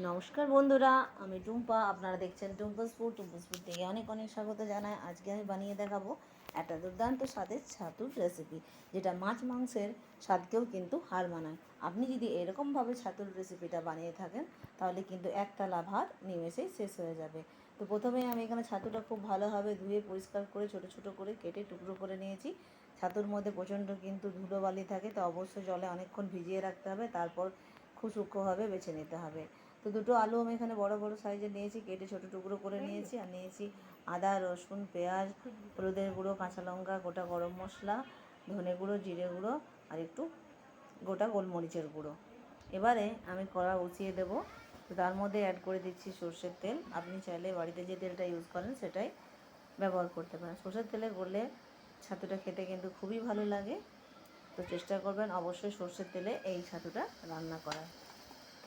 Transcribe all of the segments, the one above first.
নমস্কার বন্ধুরা, আমি টুম্পা। আপনারা দেখছেন টুম্পাস ফুড থেকে অনেক অনেক স্বাগত জানাই। আজকে আমি বানিয়ে দেখাবো একটা দুর্দান্ত স্বাদের ছাতুর রেসিপি, যেটা মাছ মাংসের স্বাদকেও কিন্তু হার মানায়। আপনি যদি এরকমভাবে ছাতুর রেসিপিটা বানিয়ে থাকেন তাহলে কিন্তু এক থালা ভাত নিমেষেই শেষ হয়ে যাবে। তো প্রথমে আমি এখানে ছাতুটা খুব ভালোভাবে ধুয়ে পরিষ্কার করে ছোটো ছোটো করে কেটে টুকরো করে নিয়েছি। ছাতুর মধ্যে প্রচণ্ড কিন্তু ধুলোবালি থাকে, তো অবশ্যই জলে অনেকক্ষণ ভিজিয়ে রাখতে হবে, তারপর খুব সূক্ষ্মভাবে বেছে নিতে হবে। তো দুটো আলু আমি এখানে বড় বড় সাইজে নিয়েছি, কেটে ছোটো টুকরো করে নিয়েছি। আর নিয়েছি আদা, রসুন, পেঁয়াজ, হলুদের গুঁড়ো, কাঁচা লঙ্কা, গোটা গরম মশলা, ধনে গুঁড়ো, জিরে গুঁড়ো আর একটু গোটা গোলমরিচের গুঁড়ো। এবারে আমি কড়া বসিয়ে দেবো। তো তার মধ্যে অ্যাড করে দিচ্ছি সর্ষের তেল। আপনি চাইলে বাড়িতে যে তেলটা ইউজ করেন সেটাই ব্যবহার করতে পারেন। সর্ষের তেলে করলে ছাতুটা খেতে কিন্তু খুবই ভালো লাগে। তো চেষ্টা করবেন অবশ্যই সর্ষের তেলে এই ছাতুটা রান্না করার।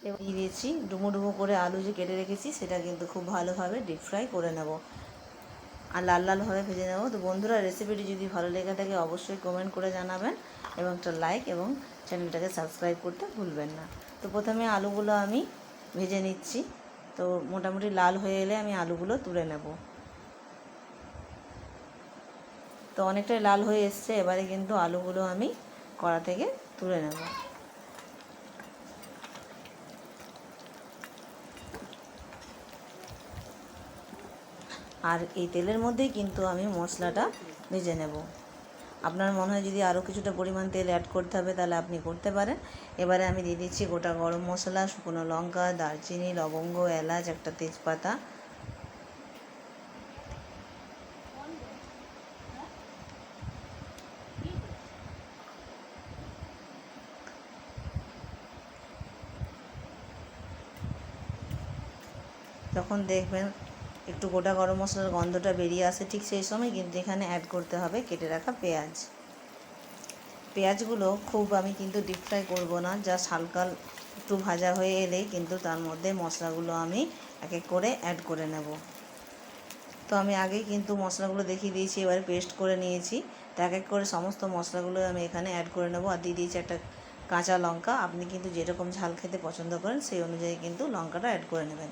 এবার দিয়ে দিয়েছি ডুমো ডুমো করে আলু যে কেটে রেখেছি, সেটা কিন্তু খুব ভালোভাবে ডিপ ফ্রাই করে নেব আর লাল লালভাবে ভেজে নেব। তো বন্ধুরা, রেসিপিটি যদি ভালো লেগে থাকে অবশ্যই কমেন্ট করে জানাবেন এবং একটা লাইক এবং চ্যানেলটাকে সাবস্ক্রাইব করতে ভুলবেন না। তো প্রথমে আলুগুলো আমি ভেজে নিচ্ছি। তো মোটামুটি লাল হয়ে এলে আমি আলুগুলো তুলে নেব। তো অনেকটাই লাল হয়ে এসছে, এবারে কিন্তু আলুগুলো আমি কড়া থেকে তুলে নেব। আর এই তেলের মধ্যেই কিন্তু আমি মশলাটা ভেজে নেব। আপনার মনে হয় যদি আরও কিছুটা পরিমাণ তেল অ্যাড করতে হবে তাহলে আপনি করতে পারেন। এবারে আমি দিয়ে দিচ্ছি গোটা গরম মশলা, শুকনো লঙ্কা, দারচিনি, লবঙ্গ, এলাচ, একটা তেজপাতা। যখন দেখবেন একটু গোটা গরম মশলার গন্ধটা বেরিয়ে আসে, ঠিক সেই সময় কিন্তু এখানে অ্যাড করতে হবে কেটে রাখা পেঁয়াজ। পেঁয়াজগুলো খুব আমি কিন্তু ডিপ ফ্রাই করবো না, জাস্ট হালকা একটু ভাজা হয়ে এলেই কিন্তু তার মধ্যে মশলাগুলো আমি এক এক করে অ্যাড করে নেব। তো আমি আগেই কিন্তু মশলাগুলো দেখিয়ে দিয়েছি, এবারে পেস্ট করে নিয়েছি। তো এক এক করে সমস্ত মশলাগুলো আমি এখানে অ্যাড করে নেব। আর দিয়ে দিয়েছি একটা কাঁচা লঙ্কা। আপনি কিন্তু যেরকম ঝাল খেতে পছন্দ করেন সেই অনুযায়ী কিন্তু লঙ্কাটা অ্যাড করে নেবেন।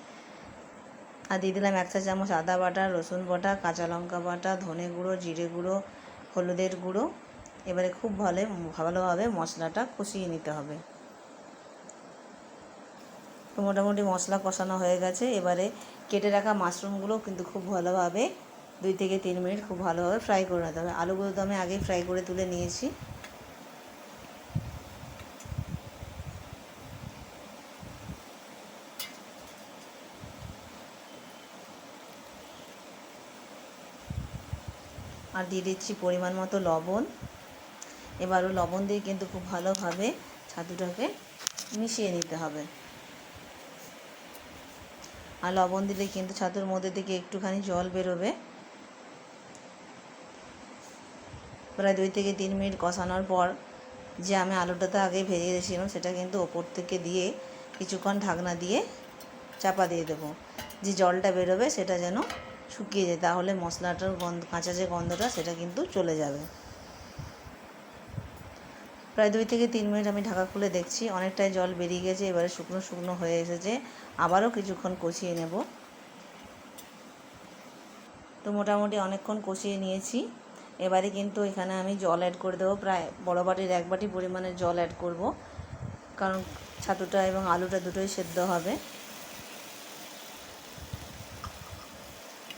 আর দিয়ে দিলাম 1 চা চামচ আদা বাটা, রসুন বাটা, কাঁচা লঙ্কা বাটা, ধনে গুঁড়ো, জিরে গুঁড়ো, হলুদের গুঁড়ো। এবারে খুব ভালোভাবে মশলাটা কষিয়ে নিতে হবে। তো মোটামুটি মশলা কষানো হয়ে গেছে। এবারে কেটে রাখা মাশরুমগুলো কিন্তু খুব ভালোভাবে 2 থেকে 3 মিনিট খুব ভালোভাবে ফ্রাই করে নিতে হবে। আলুগুলো তো আমি আগেই ফ্রাই করে তুলে নিয়েছি। আর দিয়ে দিচ্ছি পরিমাণ মতো লবণ। এবারও লবণ দিয়ে কিন্তু খুব ভালোভাবে ছাতুটাকে মিশিয়ে নিতে হবে। আর লবণ দিলে কিন্তু ছাতুর মধ্যে থেকে একটুখানি জল বেরোবে। প্রায় 2 থেকে 3 মিনিট কষানোর পর যে আমি আলুটাতে আগে ভেজে রেখেছিলাম সেটা কিন্তু ওপর থেকে দিয়ে কিছুক্ষণ ঢাকনা দিয়ে চাপা দিয়ে দেবো। যে জলটা বেরোবে সেটা যেন শুকিয়ে যায়, তাহলে মশলাটার কাঁচা যে গন্ধটা সেটা কিন্তু চলে যাবে। প্রায় 2 থেকে 3 মিনিট আমি ঢাকা খুলে দেখছি, অনেকটাই জল বেরিয়ে গেছে। এবারে শুকনো শুকনো হয়ে এসেছে, আবারও কিছুক্ষণ কষিয়ে নেব। তো মোটামুটি অনেকক্ষণ কষিয়ে নিয়েছি। এবারে কিন্তু এখানে আমি জল অ্যাড করে দেবো। প্রায় বড় বাটির 1 বাটি পরিমাণের জল অ্যাড করব, কারণ ছাতুটা এবং আলুটা দুটোই সেদ্ধ হবে।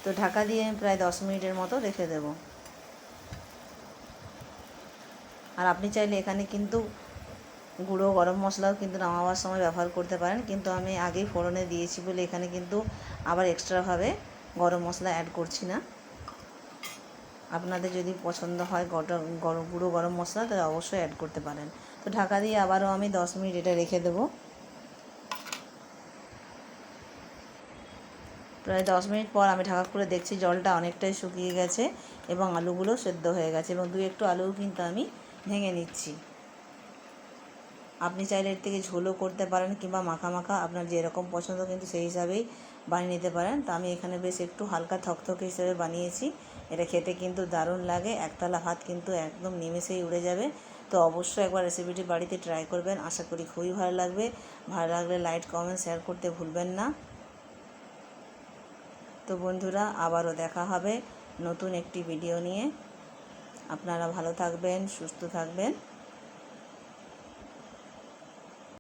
তো ঢাকা দিয়ে আমি প্রায় 10 মিনিটের মতো রেখে দেব। আর আপনি চাইলে এখানে কিন্তু গুঁড়ো গরম মশলাও কিন্তু নামাবার সময় ব্যবহার করতে পারেন, কিন্তু আমি আগেই ফোড়নে দিয়েছি বলে এখানে কিন্তু আবার এক্সট্রাভাবে গরম মশলা অ্যাড করছি না। আপনাদের যদি পছন্দ হয় গুঁড়ো গরম মশলা তাহলে অবশ্যই অ্যাড করতে পারেন। তো ঢাকা দিয়ে আবারও আমি 10 মিনিট এটা রেখে দেবো। প্রায় 10 মিনিট পর আমি ঢাকা খুলে দেখছি জলটা অনেকটাই শুকিয়ে গেছে এবং আলুগুলো সেদ্ধ হয়ে গেছে, এবং 2-একটু আলুও কিন্তু আমি ভেঙে নিচ্ছি। আপনি চাইলে এর থেকে ঝোলও করতে পারেন কিংবা মাখা মাখা, আপনার যেরকম পছন্দ কিন্তু সেই হিসাবেই বানিয়ে নিতে পারেন। তো আমি এখানে বেশ একটু হালকা থকথকে হিসেবে বানিয়েছি। এটা খেতে কিন্তু দারুণ লাগে, একতলা ভাত কিন্তু একদম নিমেষেই উড়ে যাবে। তো অবশ্যই একবার রেসিপিটি বাড়িতে ট্রাই করবেন, আশা করি খুবই ভালো লাগবে। ভালো লাগলে লাইক কমেন্ট শেয়ার করতে ভুলবেন না। তো বন্ধুরা, আবারও দেখা হবে নতুন একটি ভিডিও নিয়ে। আপনারা ভালো থাকবেন, সুস্থ থাকবেন।